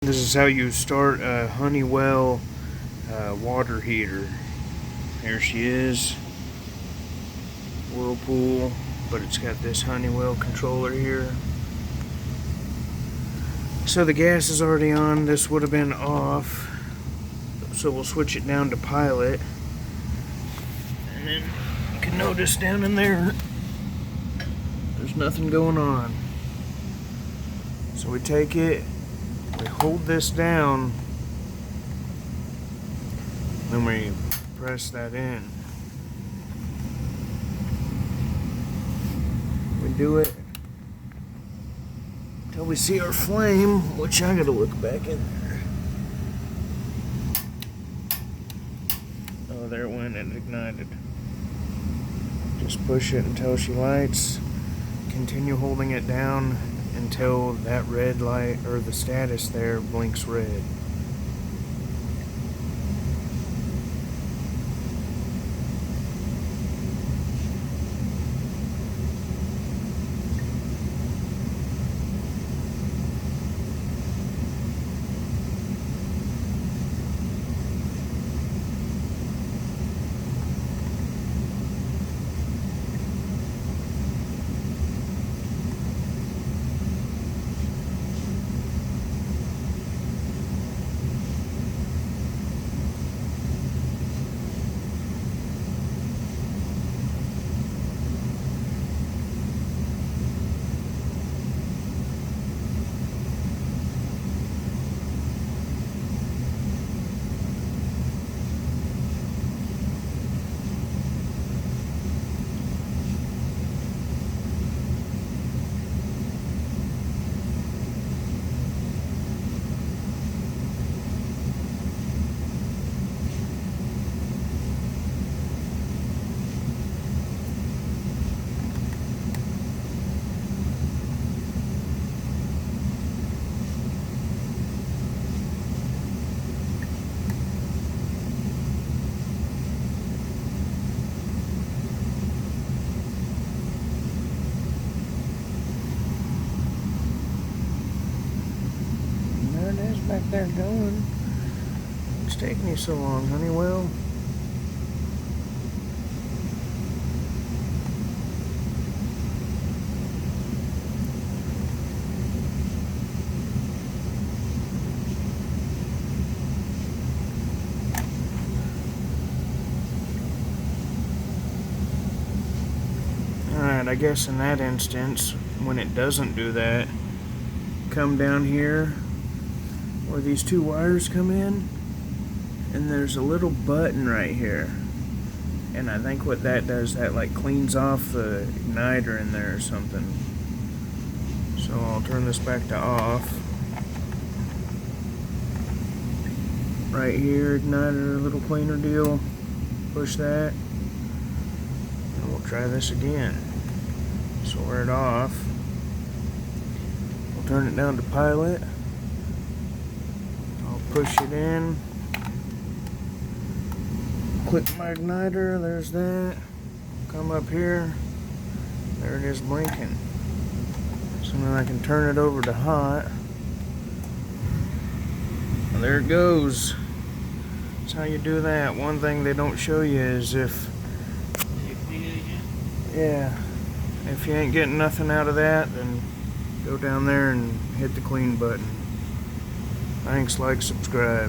This is how you start a Honeywell water heater. Here she is, Whirlpool, but it's got this Honeywell controller here. So the gas is already on. This would have been off, so we'll switch it down to pilot. And then you can notice down in there, there's nothing going on. So we take it, we hold this down, then we press that in. We do it until we see our flame, which I gotta look back in there. Oh, there it went, it ignited. Just push it until she lights. Continue holding it down until that red light, or the status there, blinks red. There it is back there going. It's taking you so long, Honeywell. Alright, I guess in that instance, when it doesn't do that, come down here where these two wires come in, and there's a little button right here, and I think what that does, that like cleans off the igniter in there or something. So I'll turn this back to off. Right here, igniter, little cleaner deal, push that, and we'll try this again. So we're at off. We'll turn it down to pilot. Push it in, click my igniter, there's that, come up here, there it is blinking. So then I can turn it over to hot, and there it goes. That's how you do that. One thing they don't show you is if you ain't getting nothing out of that, then go down there and hit the clean button. Thanks, like, subscribe.